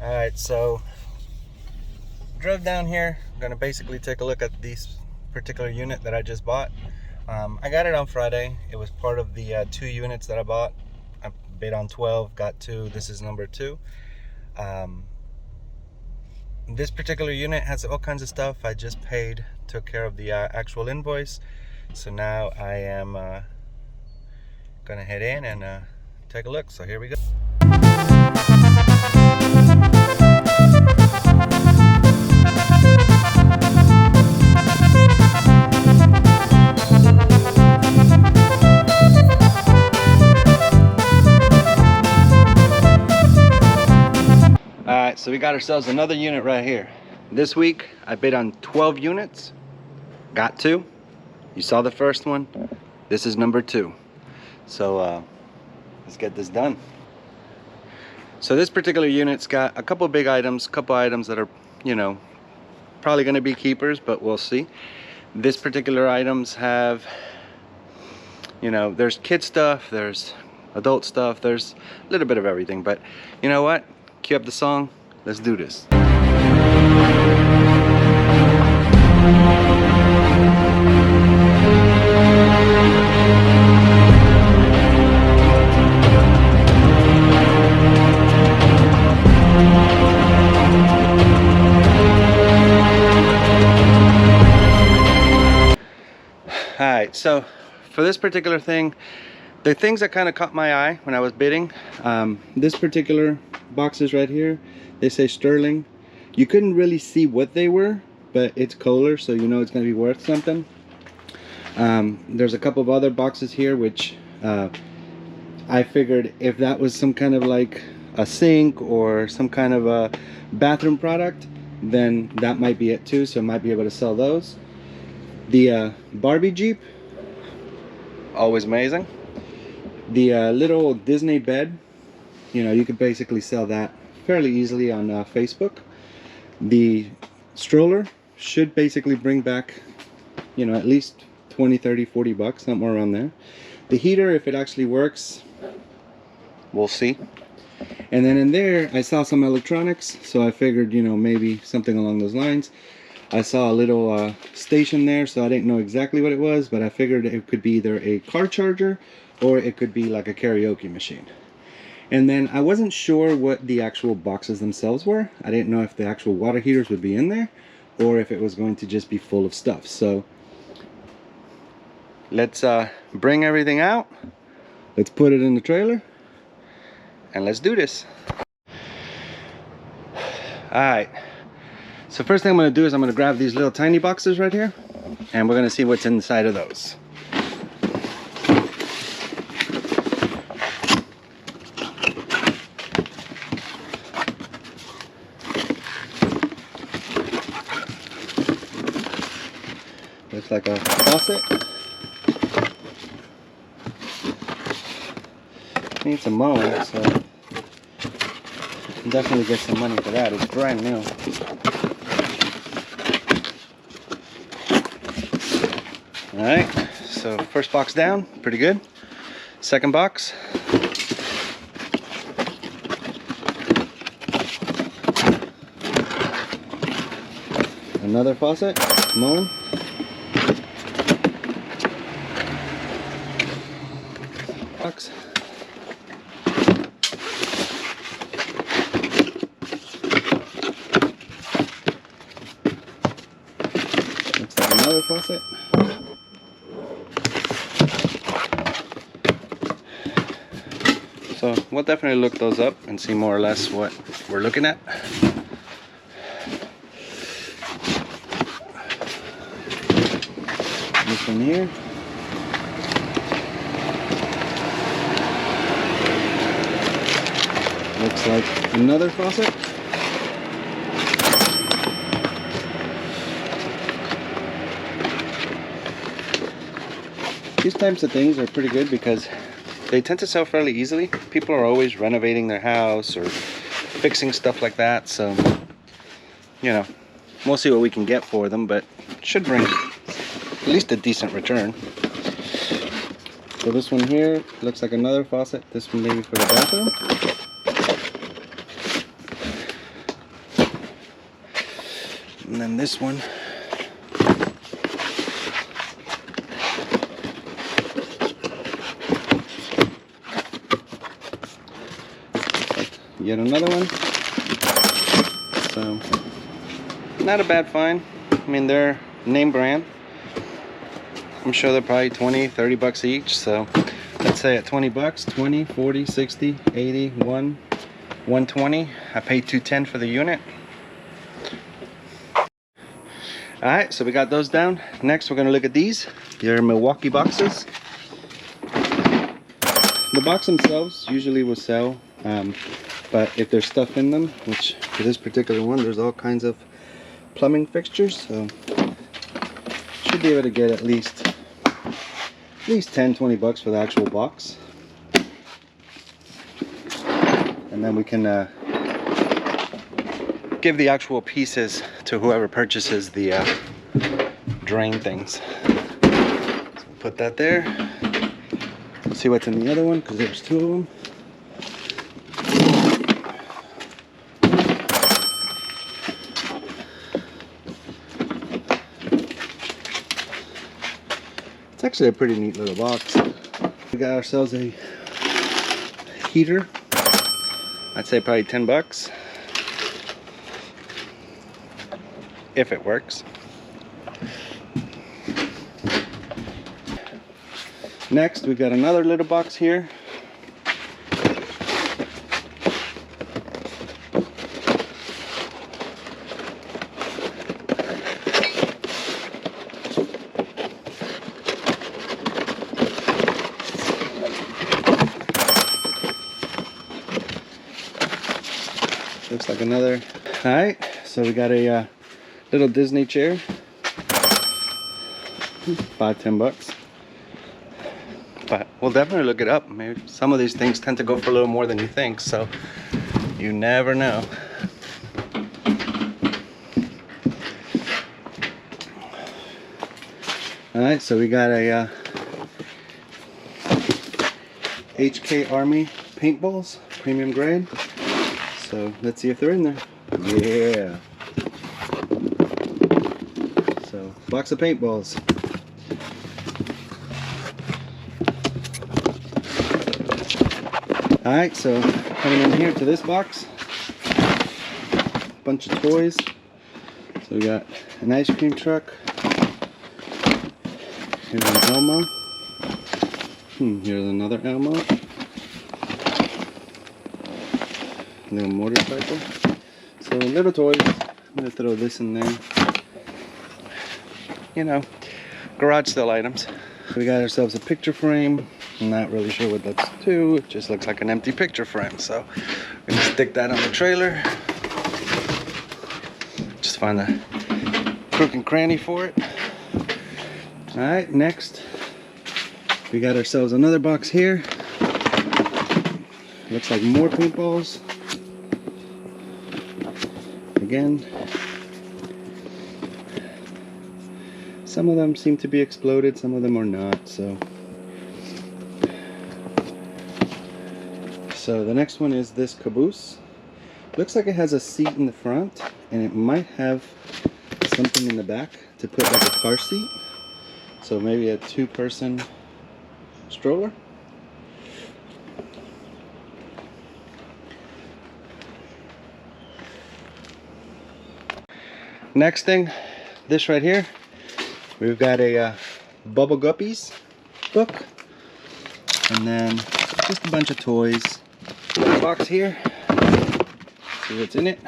Alright, so drove down here. I'm gonna basically take a look at this particular unit that I just bought. I got it on Friday. It was part of the 2 units that I bought. I bid on 12, got 2. This is number 2. This particular unit has all kinds of stuff. I just paid, took care of the actual invoice. So now I am gonna head in and take a look. So here we go. Alright, so we got ourselves another unit right here. This week I bid on 12 units, got 2. You saw the first one. This is number 2. So let's get this done. So this particular unit's got a couple big items, couple items that are, you know, probably going to be keepers, but we'll see. This particular items have, you know, there's kid stuff, there's adult stuff, there's a little bit of everything. But you know what? Cue up the song. Let's do this. Alright, so for this particular thing, the things that kind of caught my eye when I was bidding, this particular boxes right here, they say sterling. You couldn't really see what they were, but it's Kohler, so you know it's going to be worth something. There's a couple of other boxes here which I figured if that was some kind of like a sink or some kind of a bathroom product, then that might be it too, so I might be able to sell those. The Barbie Jeep, always amazing. The little Disney bed, you know, you could basically sell that fairly easily on Facebook. The stroller should basically bring back, you know, at least 20, 30, 40 bucks, somewhere around there. The heater, if it actually works, we'll see. And then in there I saw some electronics, so I figured, you know, maybe something along those lines. I saw a little station there, so I didn't know exactly what it was, but I figured it could be either a car charger or it could be like a karaoke machine. And then I wasn't sure what the actual boxes themselves were. I didn't know if the actual water heaters would be in there or if it was going to just be full of stuff. So let's bring everything out, let's put it in the trailer, and let's do this. Alright, so first thing I'm going to do is I'm going to grab these little tiny boxes right here, and we're going to see what's inside of those. Looks like a faucet. Needs some mowing, so definitely get some money for that. It's brand new. Alright, so first box down, pretty good. Second box. Another faucet, mowing. Box. Looks like another faucet. So we'll definitely look those up and see more or less what we're looking at. This one here. Looks like another faucet. These types of things are pretty good because they tend to sell fairly easily. People are always renovating their house or fixing stuff like that, so you know, we'll see what we can get for them, but it should bring at least a decent return. So this one here looks like another faucet. This one maybe for the bathroom. And then this one. Yet another one. So, not a bad find. I mean, they're name brand. I'm sure they're probably 20, 30 bucks each. So, let's say at 20 bucks, 20, 40, 60, 80, 120. I paid $210 for the unit. Alright, so we got those down. Next, we're going to look at these. They're Milwaukee boxes. The box themselves usually will sell. But if there's stuff in them, which for this particular one, there's all kinds of plumbing fixtures, so should be able to get at least 10-20 bucks for the actual box. And then we can give the actual pieces to whoever purchases the drain things. So put that there. Let's see what's in the other one, because there's two of them. It's actually a pretty neat little box. We got ourselves a heater. I'd say probably 10 bucks. If it works. Next, we've got another little box here. Looks like another. Alright, so we got a little Disney chair. 5-10 bucks. But we'll definitely look it up. Maybe some of these things tend to go for a little more than you think, so you never know. Alright, so we got a HK Army paintballs, premium grade. So let's see if they're in there. Yeah. So, box of paintballs. Alright, so coming in here to this box, bunch of toys. So we got an ice cream truck. Here's an Elmo. Here's another Elmo. Little motorcycle. So little toys. I'm gonna throw this in there. You know, garage sale items. We got ourselves a picture frame. I'm not really sure what that's to. It just looks like an empty picture frame. So we're gonna stick that on the trailer. Just find a crook and cranny for it. Alright, next we got ourselves another box here. Looks like more paintballs. Again, some of them seem to be exploded, some of them are not. So the next one is this caboose. Looks like it has a seat in the front, and it might have something in the back to put like a car seat. So maybe a two-person stroller. Next thing, this right here, we've got a Bubble Guppies book, and then just a bunch of toys. Box here, see what's in it.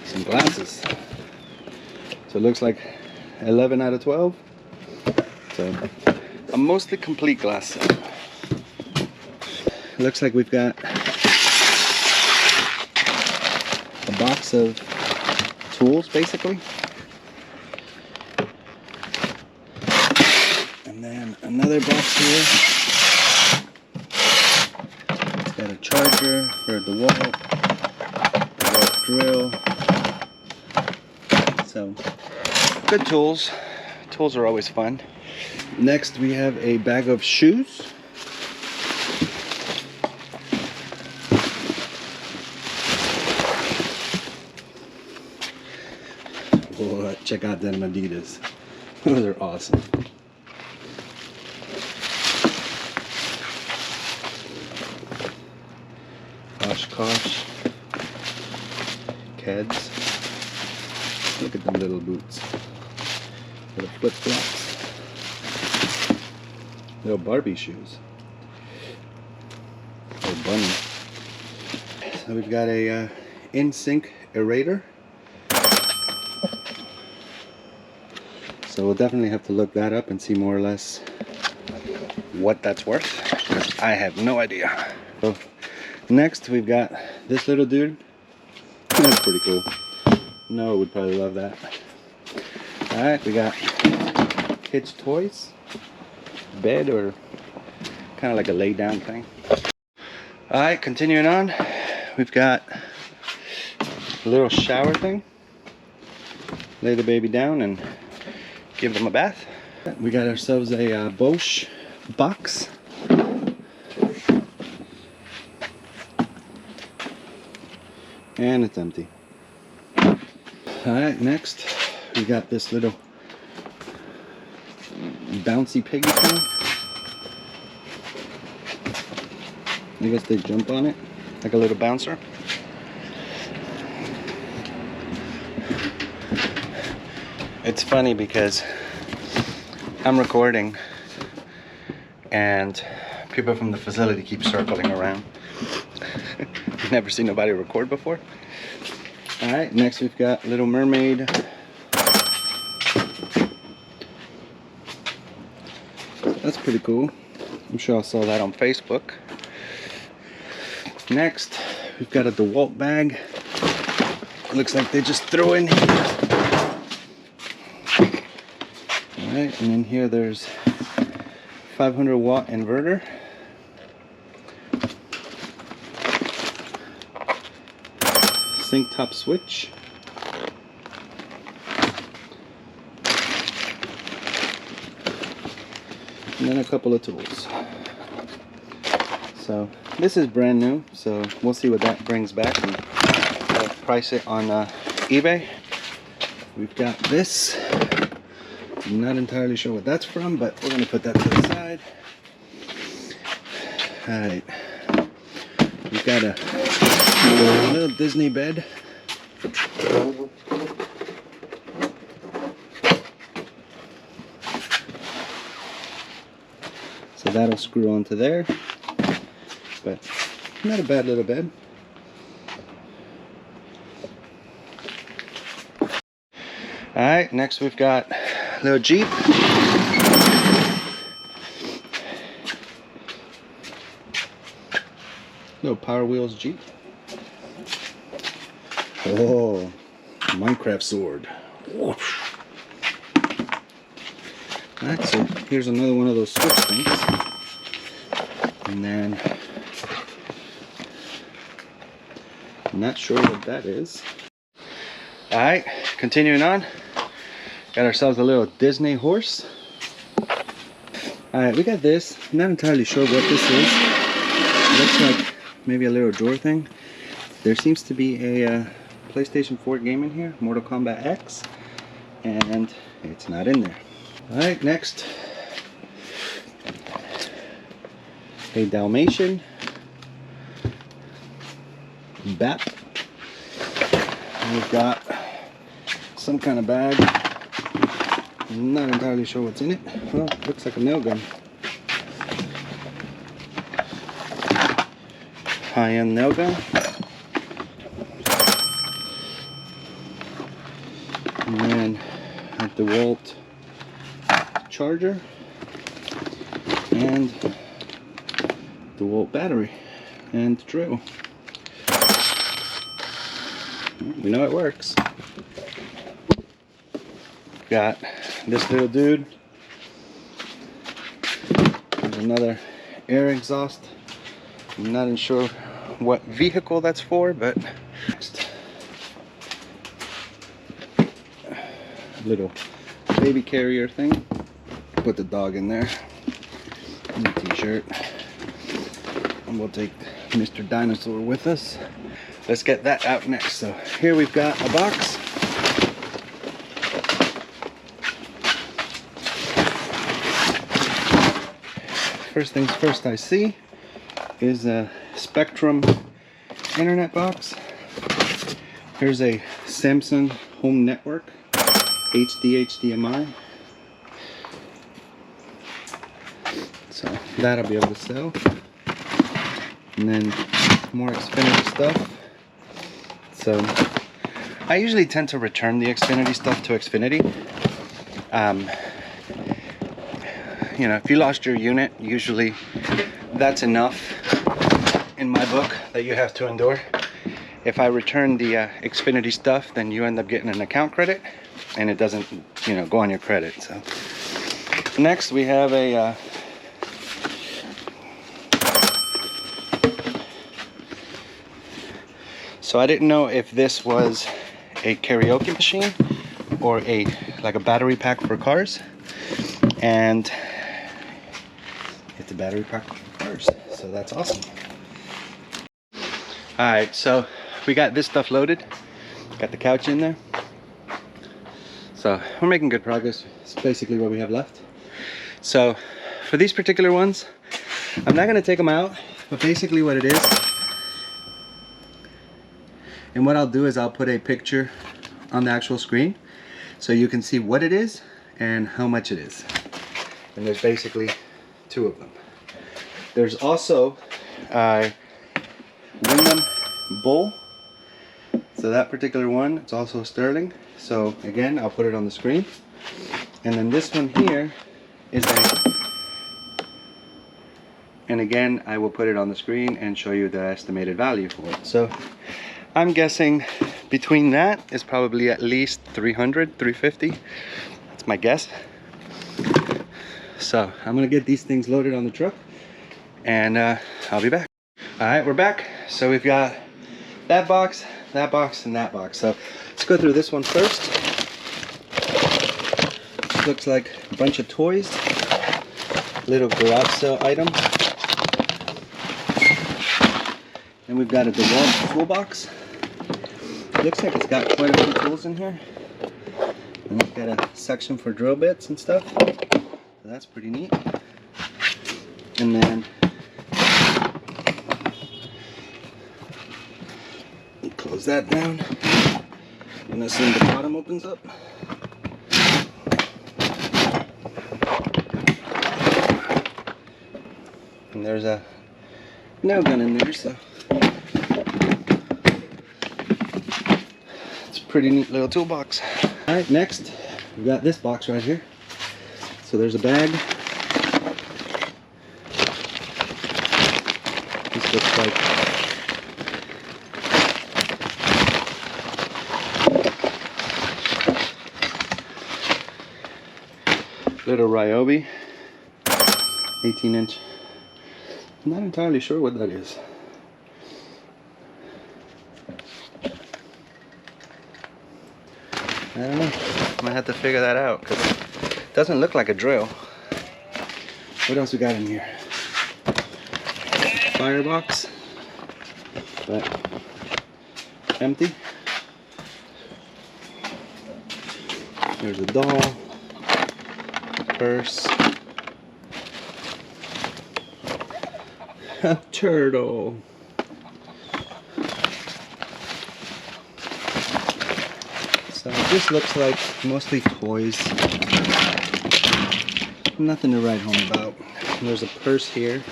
Some glasses. So it looks like 11 out of 12. So a mostly complete glass set. Looks like we've got a box of tools, basically. And then another box here. It's got a charger for a Dewalt drill. So, good tools. Tools are always fun. Next, we have a bag of shoes. check out them Adidas. Those are awesome. Oshkosh. Keds. Look at them little boots. Little flip-flops. Little Barbie shoes. Little bunny. So we've got a in-sync aerator. So we'll definitely have to look that up and see more or less what that's worth, because I have no idea. So next we've got this little dude. That's pretty cool. Noah would probably love that. Alright, we got kids' toys, bed, or kind of like a lay down thing. Alright, continuing on, we've got a little shower thing. Lay the baby down and give them a bath. We got ourselves a Bosch box. And it's empty. Alright, next we got this little bouncy piggy thing. I guess they jump on it like a little bouncer. It's funny because I'm recording and people from the facility keep circling around. I've never seen nobody record before. Alright, next we've got Little Mermaid. That's pretty cool. I'm sure I saw that on Facebook. Next, we've got a Dewalt bag. Looks like they just threw in here. Alright, and in here there's 500 watt inverter. Sink top switch. And then a couple of tools. So this is brand new, so we'll see what that brings back and I'll price it on eBay. We've got this. I'm not entirely sure what that's from, but we're gonna put that to the side. Alright. We've got a little Disney bed. So that'll screw onto there. But not a bad little bed. Alright, next we've got a little Jeep. Little Power Wheels Jeep. Oh, Minecraft sword. Whoosh. Alright, so here's another one of those switch things. And then, I'm not sure what that is. Alright, continuing on. Got ourselves a little Disney horse. Alright, we got this. I'm not entirely sure what this is. It looks like maybe a little drawer thing. There seems to be a PlayStation 4 game in here, Mortal Kombat X, and it's not in there. Alright, next. A Dalmatian. BAP. And we've got some kind of bag. I'm not entirely sure what's in it. Well, it looks like a nail gun. High-end nail gun. And then a Dewalt charger. And Dewalt battery. And drill. We know it works. Got this little dude. There's another air exhaust. I'm not sure what vehicle that's for, but next. Little baby carrier thing. Put the dog in there. And a t-shirt. And we'll take Mr. Dinosaur with us. Let's get that out next. So here we've got a box. first things first I see is a Spectrum internet box. Here's a Samsung home network, HD HDMI. So that I'll be able to sell. And then more Xfinity stuff. So I usually tend to return the Xfinity stuff to Xfinity. You know, if you lost your unit, usually that's enough in my book that you have to endure. If I return the Xfinity stuff, then you end up getting an account credit, and it doesn't, you know, go on your credit. So next we have a so I didn't know if this was a karaoke machine or like a battery pack for cars, and it's a battery pack for cars, so that's awesome. All right, so we got this stuff loaded, got the couch in there, so we're making good progress. It's basically what we have left. So for these particular ones, I'm not going to take them out, but basically what it is, and what I'll do is I'll put a picture on the actual screen so you can see what it is and how much it is. And there's basically two of them. There's also a Wyndham Bull. So that particular one, it's also sterling. So again, I'll put it on the screen. And then this one here is and again, I will put it on the screen and show you the estimated value for it. So I'm guessing between that is probably at least 300, 350. That's my guess. So I'm gonna get these things loaded on the truck, and I'll be back. All right, we're back. So we've got that box, and that box. So let's go through this one first. Looks like a bunch of toys, little garage sale item. And we've got a Dewalt toolbox. Looks like it's got quite a few tools in here. And we've got a section for drill bits and stuff. So that's pretty neat. And then close that down. And assume the bottom opens up. And there's a nail gun in there, so it's a pretty neat little toolbox. All right, next we've got this box right here. So there's a bag. This looks like little Ryobi, 18-inch. I'm not entirely sure what that is. I don't know. I might have to figure that out because it doesn't look like a drill. What else we got in here? Firebox, but empty. There's a doll, purse, a turtle. So this looks like mostly toys. Nothing to write home about. And there's a purse here.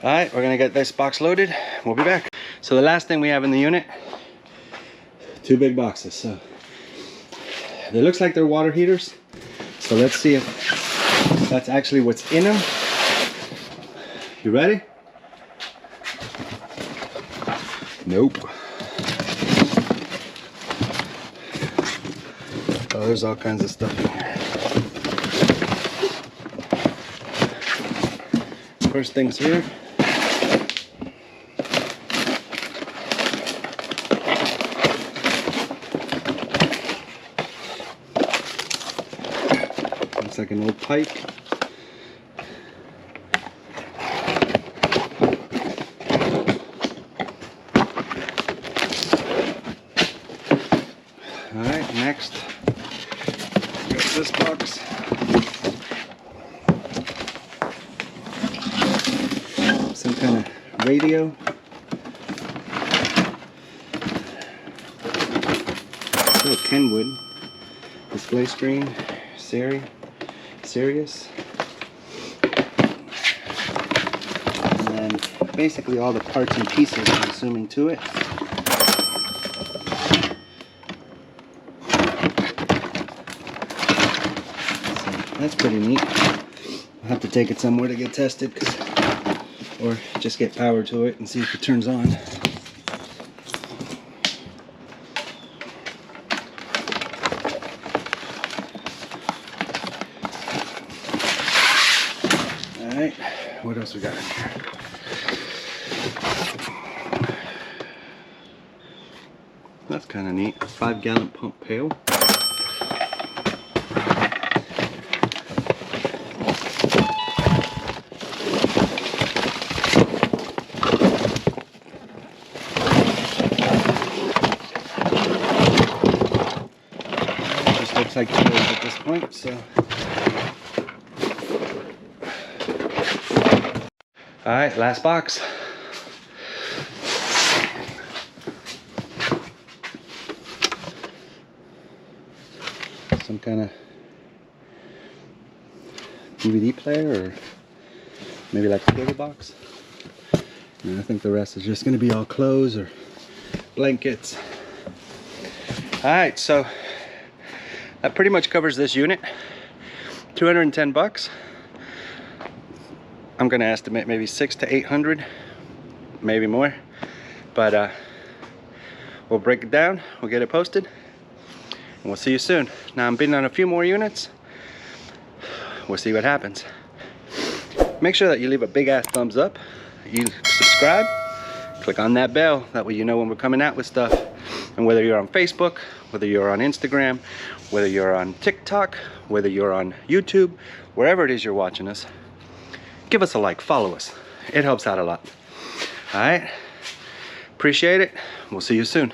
Alright, we're gonna get this box loaded. We'll be back. So the last thing we have in the unit, two big boxes. So they looks like they're water heaters. So let's see if that's actually what's in them. You ready? Nope. Oh, there's all kinds of stuff in here. First things here. Looks like an old pipe. Alright, next, got this Some kind of radio. Little Kenwood display screen, Sirius, and then basically all the parts and pieces, I'm assuming, to it. So that's pretty neat. I'll have to take it somewhere to get tested, or just get power to it and see if it turns on. Alright, what else we got in here? That's kind of neat. 5-gallon pump pail. Just looks like it is at this point, so. Alright, last box. Some kind of DVD player, or maybe like a cable box. And I think the rest is just going to be all clothes or blankets. Alright, so that pretty much covers this unit. 210 bucks. I'm gonna estimate maybe 600 to 800, maybe more, but we'll break it down, we'll get it posted, and we'll see you soon. Now I'm bidding on a few more units. We'll see what happens. Make sure that you leave a big ass thumbs up, you subscribe, click on that bell, that way you know when we're coming out with stuff. And whether you're on Facebook, whether you're on Instagram, whether you're on TikTok, whether you're on YouTube, wherever it is you're watching us, give us a like, follow us. It helps out a lot. All right, appreciate it. We'll see you soon.